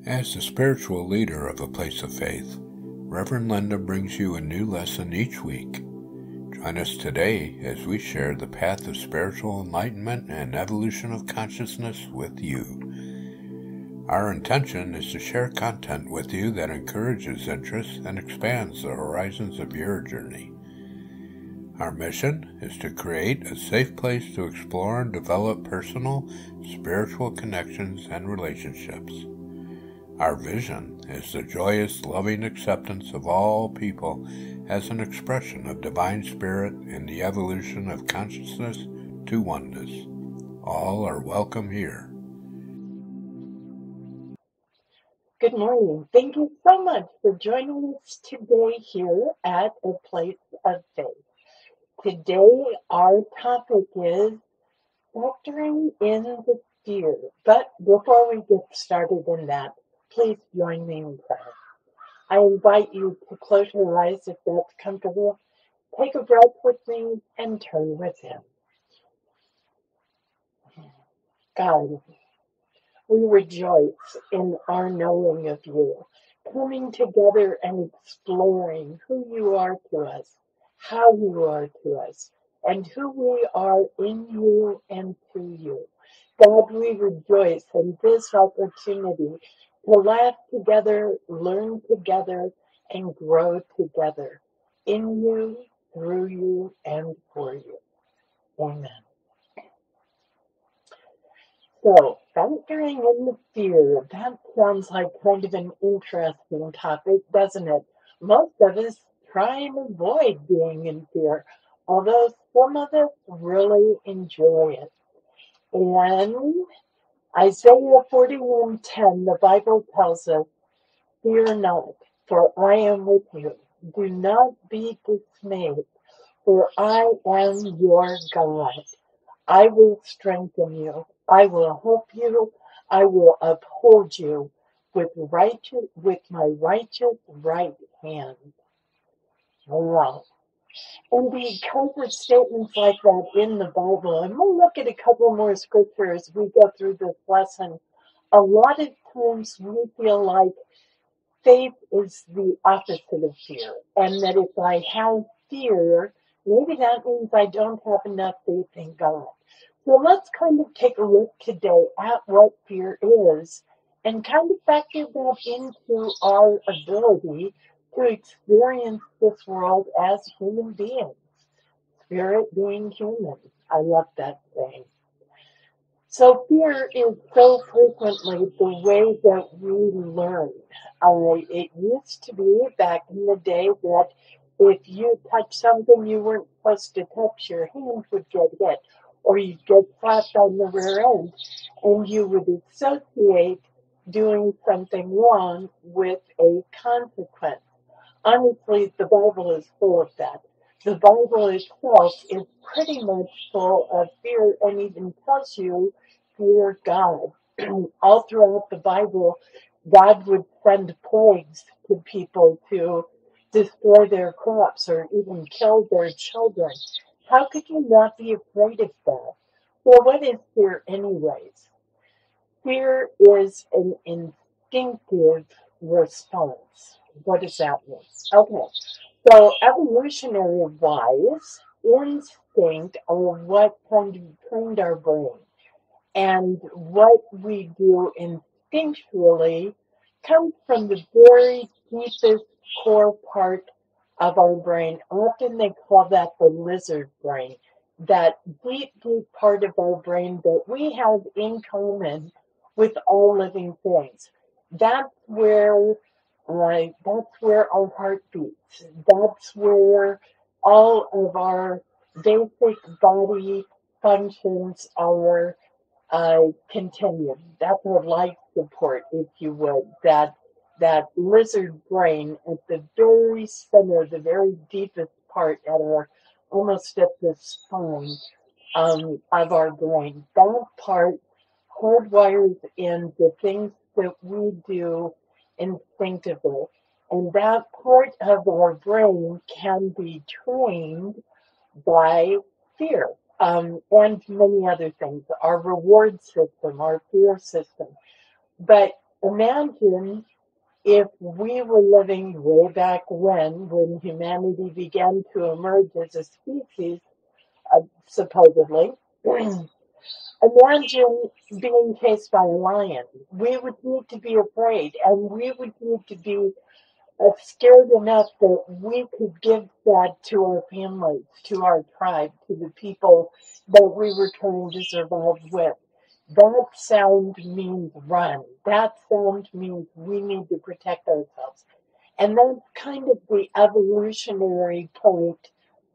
As the spiritual leader of a place of faith, Reverend Linda brings you a new lesson each week. Join us today as we share the path of spiritual enlightenment and evolution of consciousness with you. Our intention is to share content with you that encourages interest and expands the horizons of your journey. Our mission is to create a safe place to explore and develop personal, spiritual connections and relationships. Our vision is the joyous, loving acceptance of all people as an expression of divine spirit in the evolution of consciousness to oneness. All are welcome here. Good morning. Thank you so much for joining us today here at A Place of Faith. Today, our topic is factoring in the fear. But before we get started in that, please join me in prayer. I invite you to close your eyes if that's comfortable. Take a breath with me and turn within. God, we rejoice in our knowing of you, coming together and exploring who you are to us, how you are to us, and who we are in you and to you. God, we rejoice in this opportunity to laugh together, learn together, and grow together in you, through you, and for you. Amen. So, factoring in the fear, that sounds like kind of an interesting topic, doesn't it? Most of us try and avoid being in fear, although some of us really enjoy it. And Isaiah 41:10, the Bible tells us, "Fear not, for I am with you. Do not be dismayed, for I am your God. I will strengthen you. I will help you. I will uphold you with my righteous right hand." Wow. And because of statements like that in the Bible, and we'll look at a couple more scriptures as we go through this lesson, a lot of times we feel like faith is the opposite of fear, and that if I have fear, maybe that means I don't have enough faith in God. So let's kind of take a look today at what fear is and kind of factor that into our ability to experience this world as human beings. Spirit being human. I love that saying. So fear is so frequently the way that we learn. It used to be back in the day that if you touch something you weren't supposed to touch, your hand would get hit, or you'd get slapped on the rear end, and you would associate doing something wrong with a consequence. Honestly, the Bible is full of that. The Bible itself is pretty much full of fear and even tells you, fear God. All throughout the Bible, God would send plagues to people to destroy their crops or even kill their children. How could you not be afraid of that? Well, what is fear anyways? Fear is an instinctive response. What does that mean? Okay, so evolutionary wise, instinct or what kind of trained our brain. And what we do instinctually comes from the very deepest core part of our brain. Often they call that the lizard brain. That deep, deep part of our brain that we have in common with all living things. That's where our heart beats. That's where all of our basic body functions are continue. That's our life support, if you would. That lizard brain at the very center, the very deepest part almost at the spine of our brain. That part hardwires in the things that we do instinctively. And that part of our brain can be trained by fear and many other things, our reward system, our fear system. But Imagine if we were living way back when humanity began to emerge as a species, supposedly. Imagine being chased by a lion. We would need to be afraid, and we would need to be scared enough that we could give that to our families, to our tribe, to the people that we were trying to survive with. That sound means run. That sound means we need to protect ourselves. And that's kind of the evolutionary point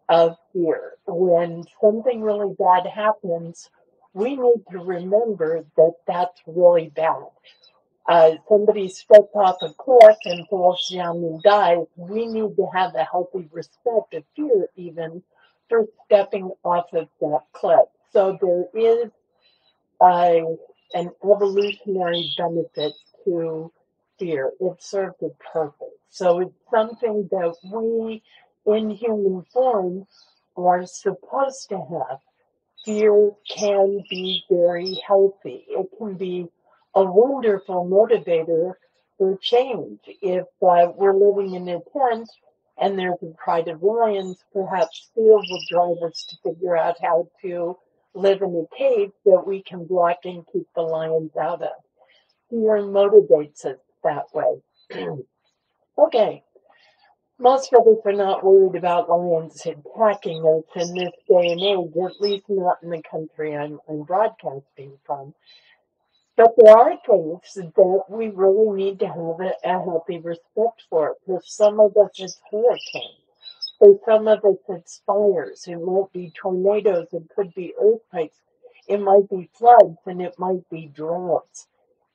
of fear. When something really bad happens, we need to remember that that's really bad. Somebody steps off a cliff and falls down and dies, we need to have a healthy respect of fear even for stepping off of that cliff. So there is a, an evolutionary benefit to fear. It serves a purpose. So it's something that we in human form are supposed to have. Fear can be very healthy. It can be a wonderful motivator for change. If we're living in a tent and there's a pride of lions, perhaps fear will drive us to figure out how to live in a cave that we can block and keep the lions out of. Fear motivates us that way. Okay, most of us are not worried about lions attacking us in this day and age, at least not in the country I'm broadcasting from. But there are things that we really need to have a healthy respect for. For some of us, it's hurricanes. For some of us, it's fires. It might be tornadoes. It could be earthquakes. It might be floods, and it might be droughts.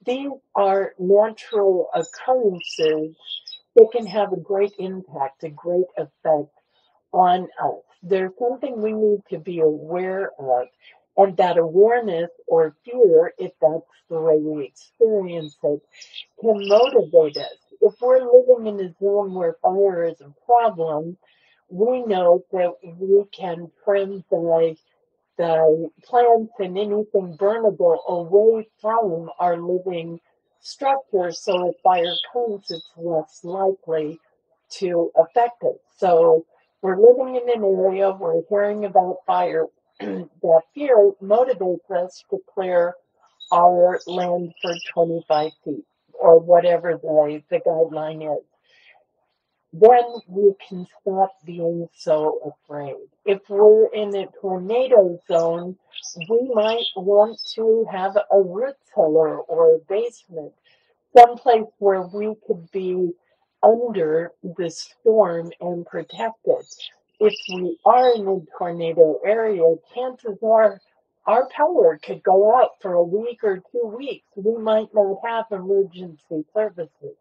These are natural occurrences that can have a great impact, a great effect on us. There's something we need to be aware of, and that awareness or fear, if that's the way we experience it, can motivate us. If we're living in a zone where fire is a problem, we know that we can trim the plants and anything burnable away from our living structure so if fire comes, it's less likely to affect us. So we're living in an area, we're hearing about fire, that fear motivates us to clear our land for 25 feet or whatever the guideline is. Then we can stop being so afraid. If we're in a tornado zone, we might want to have a root cellar or a basement, someplace where we could be under the storm and protected. If we are in a tornado area, chances are our power could go out for a week or 2 weeks. We might not have emergency services.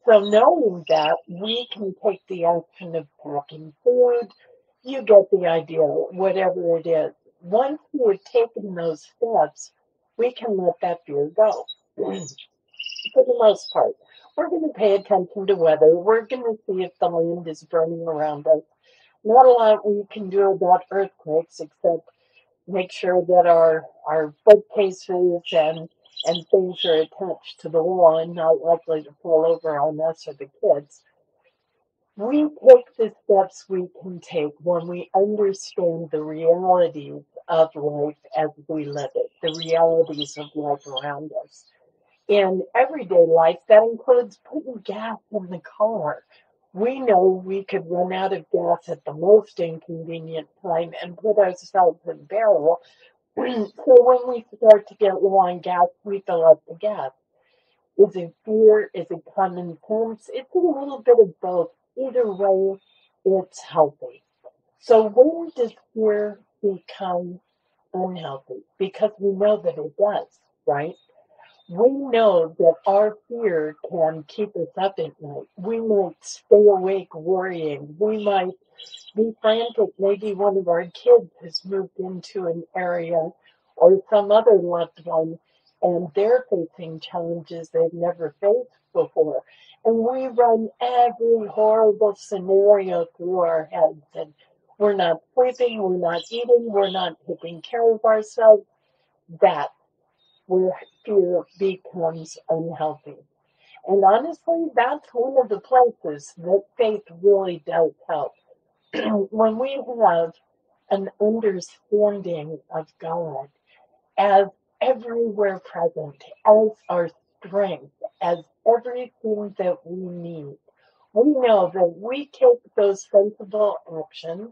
So knowing that, we can take the action of packing food. You get the idea, whatever it is. Once we have taken those steps, we can let that fear go. For the most part, we're going to pay attention to weather. We're going to see if the land is burning around us. Not a lot we can do about earthquakes except make sure that our bookcases and things are attached to the wall and not likely to fall over on us or the kids. We take the steps we can take when we understand the realities of life as we live it, the realities of life around us. In everyday life, that includes putting gas in the car. We know we could run out of gas at the most inconvenient time and put ourselves in barrel. So when we start to get low on gas, we fill up the gas. Is it fear? Is it common sense? It's a little bit of both. Either way, it's healthy. So when does fear become unhealthy? Because we know that it does, right? We know that our fear can keep us up at night. We might stay awake worrying. We might be frantic. Maybe one of our kids has moved into an area or some other loved one and they're facing challenges they've never faced before. And we run every horrible scenario through our heads and we're not sleeping, we're not eating, we're not taking care of ourselves. That where fear becomes unhealthy. And honestly, that's one of the places that faith really does help. When we have an understanding of God as everywhere present, as our strength, as everything that we need, we know that we take those sensible actions,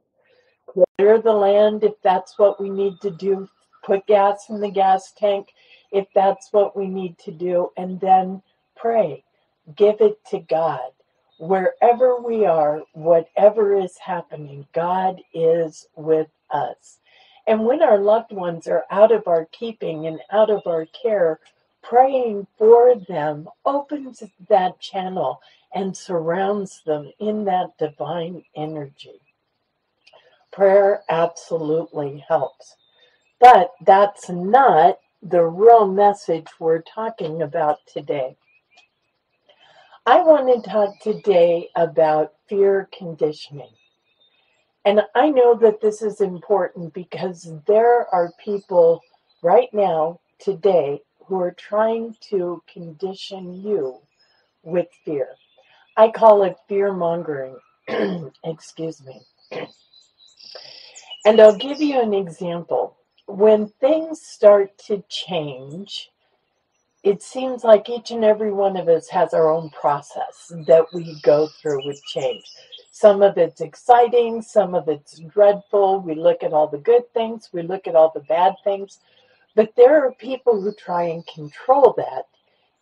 clear the land if that's what we need to do, put gas in the gas tank if that's what we need to do, and then pray. Give it to God. Wherever we are, whatever is happening, God is with us. And when our loved ones are out of our keeping and out of our care, praying for them opens that channel and surrounds them in that divine energy. Prayer absolutely helps. But that's not the real message we're talking about today. I want to talk today about fear conditioning. And I know that this is important because there are people right now, today, who are trying to condition you with fear. I call it fear mongering. Excuse me. And I'll give you an example. When things start to change, it seems like each and every one of us has our own process that we go through with change. Some of it's exciting, some of it's dreadful. We look at all the good things, we look at all the bad things. But there are people who try and control that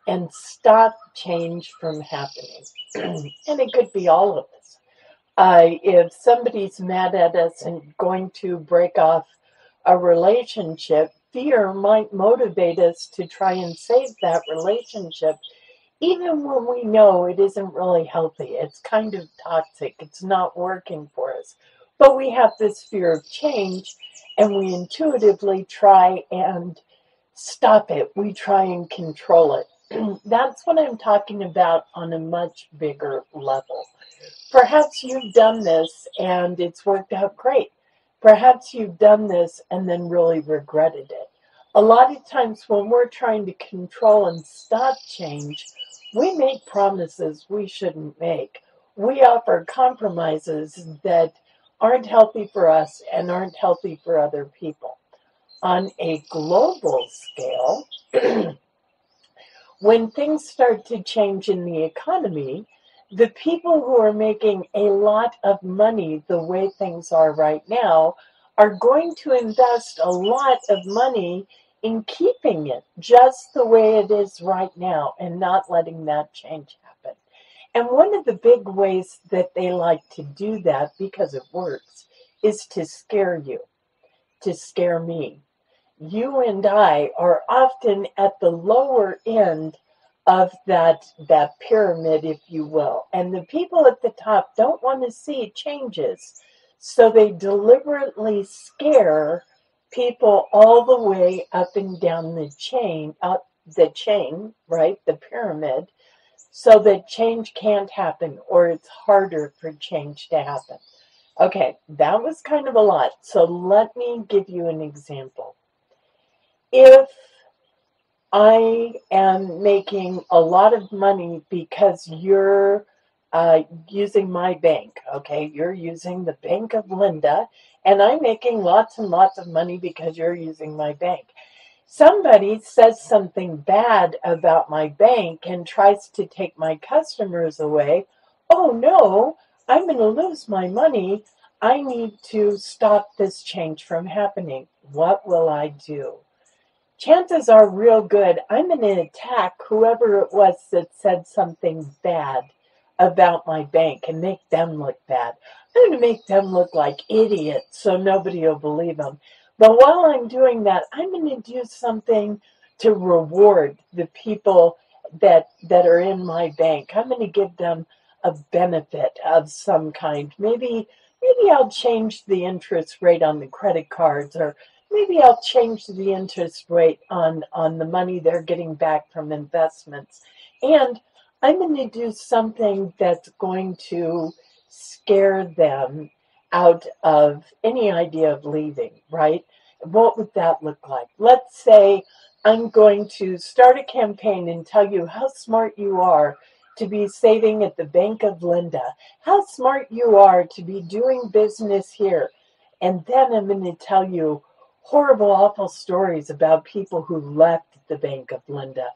and stop change from happening. And it could be all of us. If somebody's mad at us and going to break off a relationship, fear might motivate us to try and save that relationship, even when we know it isn't really healthy. It's kind of toxic. It's not working for us. But we have this fear of change, and we intuitively try and stop it. We try and control it. That's what I'm talking about on a much bigger level. Perhaps you've done this and it's worked out great. Perhaps you've done this and then really regretted it. A lot of times when we're trying to control and stop change, we make promises we shouldn't make. We offer compromises that aren't healthy for us and aren't healthy for other people. On a global scale, when things start to change in the economy, the people who are making a lot of money the way things are right now are going to invest a lot of money in keeping it just the way it is right now and not letting that change happen. And one of the big ways that they like to do that, because it works, is to scare you, to scare me. You and I are often at the lower end of that pyramid, if you will. And the people at the top don't want to see changes. So they deliberately scare people all the way up and down the chain, right? The pyramid, so that change can't happen, or it's harder for change to happen. Okay, that was kind of a lot. So let me give you an example. If I am making a lot of money because you're using my bank, okay? You're using the Bank of Linda, and I'm making lots and lots of money because you're using my bank. Somebody says something bad about my bank and tries to take my customers away. Oh no, I'm going to lose my money. I need to stop this change from happening. What will I do? Chances are real good I'm going to attack whoever it was that said something bad about my bank and make them look bad. I'm going to make them look like idiots so nobody will believe them. But while I'm doing that, I'm going to do something to reward the people that are in my bank. I'm going to give them a benefit of some kind. Maybe I'll change the interest rate on the credit cards, or maybe I'll change the interest rate on the money they're getting back from investments. And I'm going to do something that's going to scare them out of any idea of leaving, right? What would that look like? Let's say I'm going to start a campaign and tell you how smart you are to be saving at the Bank of Linda, how smart you are to be doing business here. And then I'm going to tell you horrible, awful stories about people who left the Bank of Linda.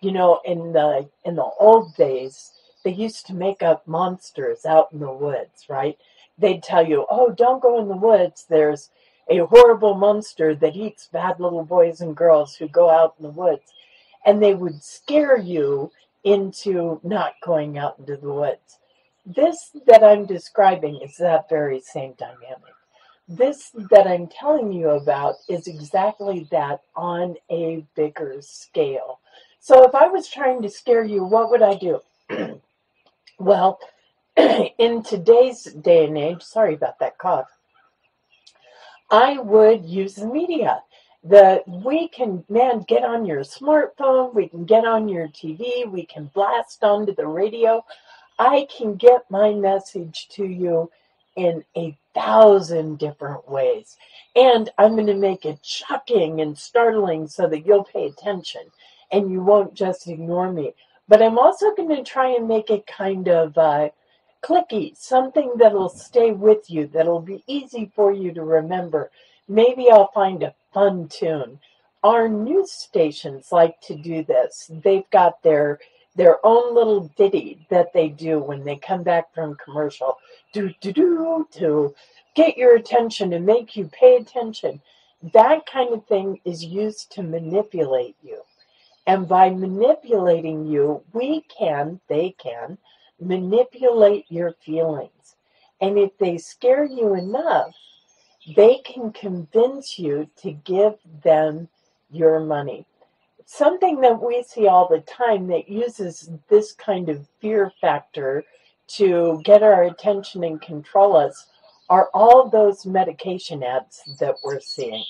You know, in the old days, they used to make up monsters out in the woods, right? They'd tell you, oh, don't go in the woods. There's a horrible monster that eats bad little boys and girls who go out in the woods. And they would scare you into not going out into the woods. This that I'm describing is that very same dynamic. This that I'm telling you about is exactly that on a bigger scale. So if I was trying to scare you, what would I do? Well, in today's day and age, sorry about that cough, I would use the media. We can, man, get on your smartphone, we can get on your TV, we can blast onto the radio. I can get my message to you in 1,000 different ways. And I'm going to make it shocking and startling so that you'll pay attention and you won't just ignore me. But I'm also going to try and make it kind of clicky, something that'll stay with you, that'll be easy for you to remember. Maybe I'll find a fun tune. Our news stations like to do this. They've got their own little ditty that they do when they come back from commercial. Do, do, do, to get your attention and make you pay attention. That kind of thing is used to manipulate you. And by manipulating you, they can, manipulate your feelings. And if they scare you enough, they can convince you to give them your money. Something that we see all the time that uses this kind of fear factor to get our attention and control us are all those medication ads that we're seeing.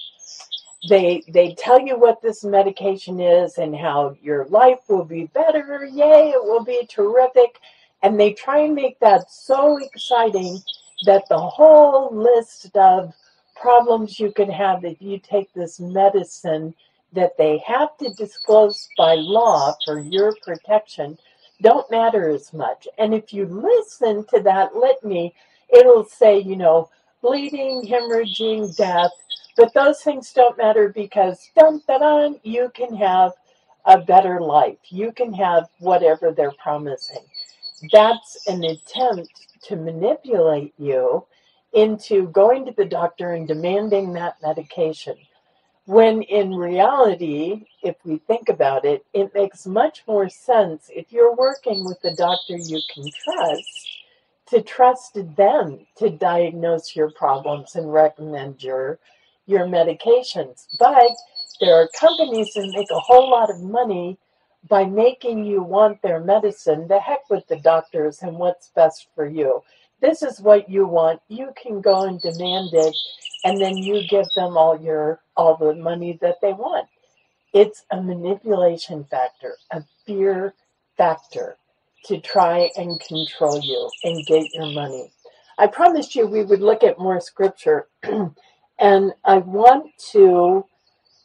They tell you what this medication is and how your life will be better. Yay, it will be terrific. And they try and make that so exciting that the whole list of problems you can have if you take this medicine that they have to disclose by law for your protection don't matter as much. And if you listen to that litany, it'll say, bleeding, hemorrhaging, death. But those things don't matter because you can have a better life. You can have whatever they're promising. That's an attempt to manipulate you into going to the doctor and demanding that medication. When in reality, if we think about it, it makes much more sense if you're working with a doctor you can trust, to trust them to diagnose your problems and recommend your medications. But there are companies that make a whole lot of money by making you want their medicine. The heck with the doctors and what's best for you. This is what you want. You can go and demand it, and then you give them all the money that they want. It's a manipulation factor, a fear factor to try and control you and get your money. I promised you we would look at more scripture, and I want to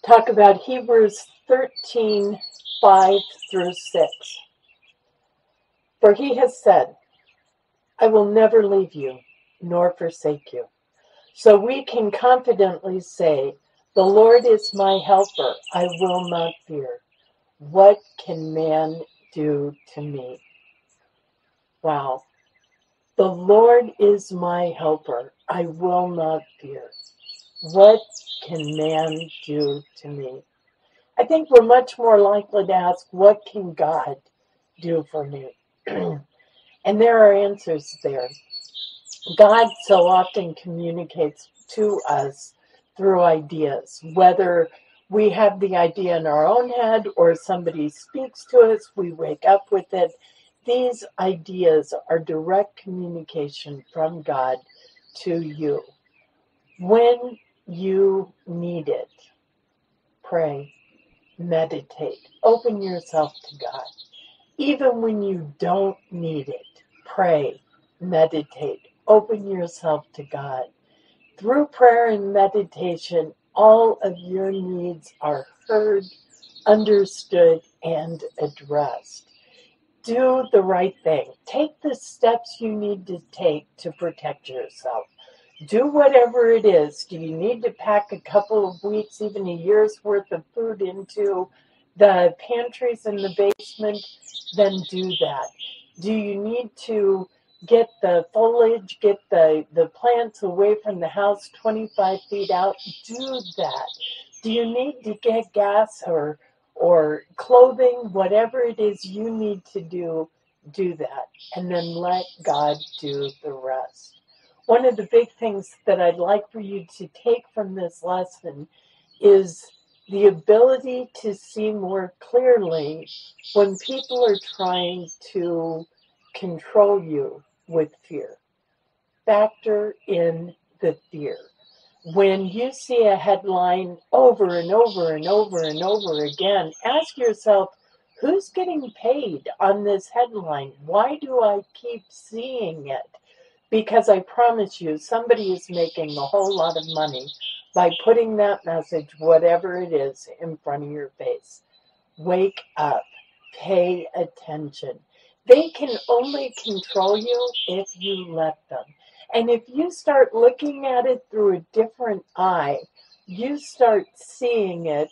talk about Hebrews 13:5-6. For he has said, I will never leave you nor forsake you. So we can confidently say, the Lord is my helper. I will not fear. What can man do to me? Wow. The Lord is my helper. I will not fear. What can man do to me? I think we're much more likely to ask, what can God do for me? And there are answers there. God so often communicates to us through ideas, whether we have the idea in our own head or somebody speaks to us, we wake up with it. These ideas are direct communication from God to you. When you need it, pray, meditate, open yourself to God. Even when you don't need it, pray, meditate, open yourself to God. Through prayer and meditation, all of your needs are heard, understood, and addressed. Do the right thing. Take the steps you need to take to protect yourself. Do whatever it is. Do you need to pack a couple of weeks, even a year's worth of food into the pantries in the basement? Then do that. Do you need to get the foliage, get the plants away from the house 25 feet out? Do that. Do you need to get gas or clothing? Whatever it is you need to do that. And then let God do the rest. One of the big things that I'd like for you to take from this lesson is the ability to see more clearly when people are trying to control you with fear. Factor in the fear. When you see a headline over and over and over and over again, ask yourself, who's getting paid on this headline? Why do I keep seeing it? Because I promise you, somebody is making a whole lot of money by putting that message, whatever it is, in front of your face. Wake up. Pay attention. They can only control you if you let them. And if you start looking at it through a different eye, you start seeing it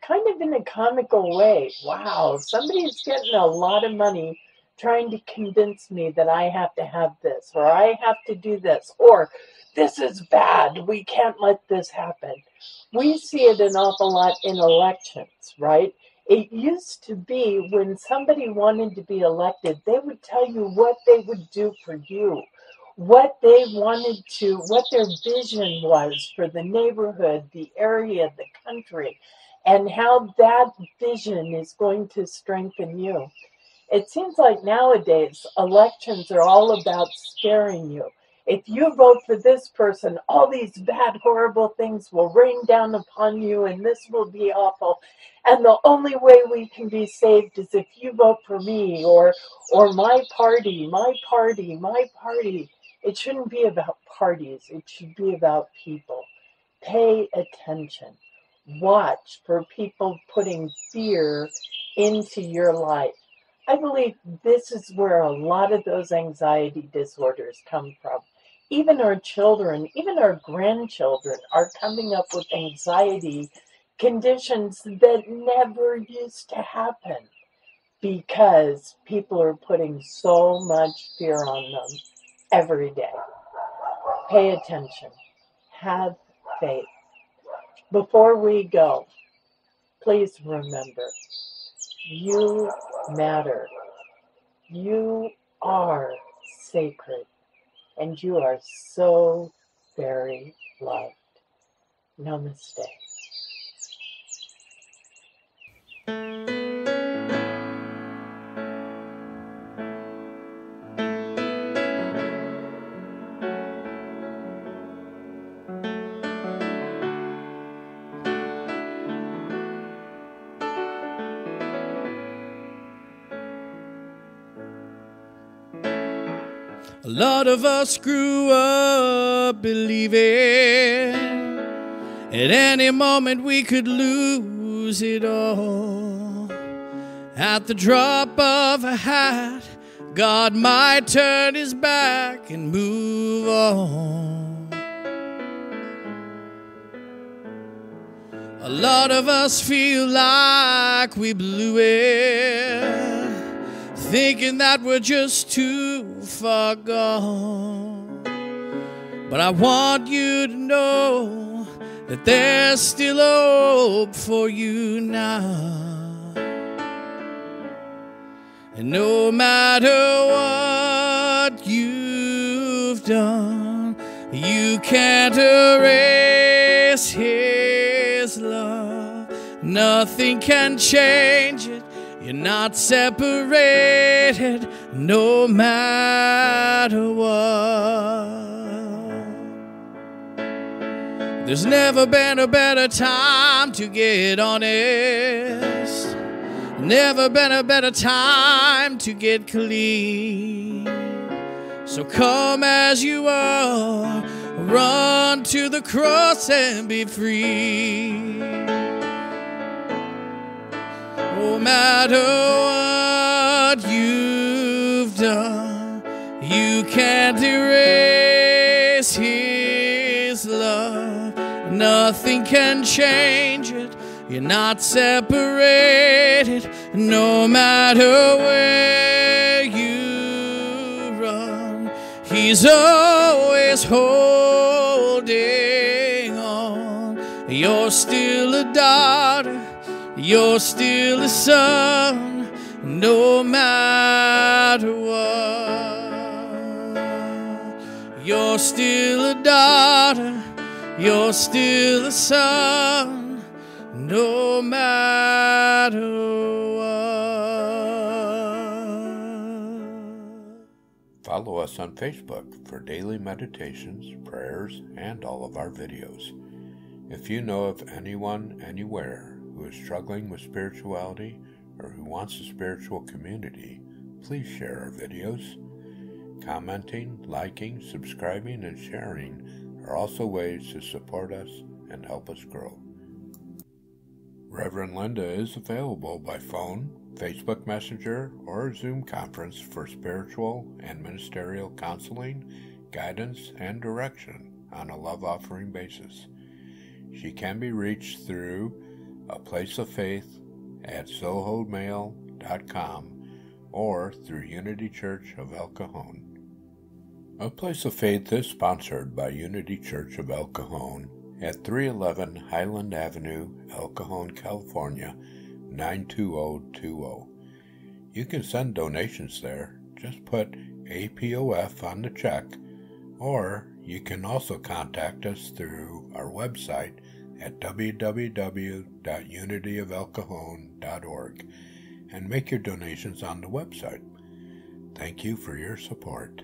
kind of in a comical way. Wow, somebody's getting a lot of money trying to convince me that I have to have this, or I have to do this, or this is bad. We can't let this happen. We see it an awful lot in elections, right? It used to be when somebody wanted to be elected, they would tell you what they would do for you, what they wanted to, what their vision was for the neighborhood, the area, the country, and how that vision is going to strengthen you. It seems like nowadays elections are all about scaring you. If you vote for this person, all these bad, horrible things will rain down upon you and this will be awful. And the only way we can be saved is if you vote for me or my party, my party, my party. It shouldn't be about parties. It should be about people. Pay attention. Watch for people putting fear into your life. I believe this is where a lot of those anxiety disorders come from. Even our children, even our grandchildren are coming up with anxiety conditions that never used to happen because people are putting so much fear on them every day. Pay attention. Have faith. Before we go, please remember, you matter. You are sacred. And you are so very loved. Namaste. A lot of us grew up believing at any moment we could lose it all. At the drop of a hat, God might turn his back and move on. A lot of us feel like we blew it, thinking that we're just too far gone. But I want you to know that there's still hope for you now. And no matter what you've done, you can't erase his love. Nothing can change it. You're not separated, no matter what. There's never been a better time to get honest. Never been a better time to get clean. So come as you are, run to the cross and be free. No matter what you've done, you can't erase His love. Nothing can change it. You're not separated. No matter where you run, He's always holding on. You're still a daughter. You're still a son, no matter what. You're still a daughter, you're still a son, no matter what. Follow us on Facebook for daily meditations, prayers, and all of our videos. If you know of anyone, anywhere, who is struggling with spirituality or who wants a spiritual community, please share our videos. Commenting, liking, subscribing, and sharing are also ways to support us and help us grow. Reverend Linda is available by phone, Facebook Messenger, or Zoom conference for spiritual and ministerial counseling, guidance, and direction on a love offering basis. She can be reached through A Place of Faith at sohomail.com or through Unity Church of El Cajon. A Place of Faith is sponsored by Unity Church of El Cajon at 311 Highland Avenue, El Cajon, California, 92020. You can send donations there. Just put APOF on the check, or you can also contact us through our website at www.unityofelcajon.org and make your donations on the website. Thank you for your support.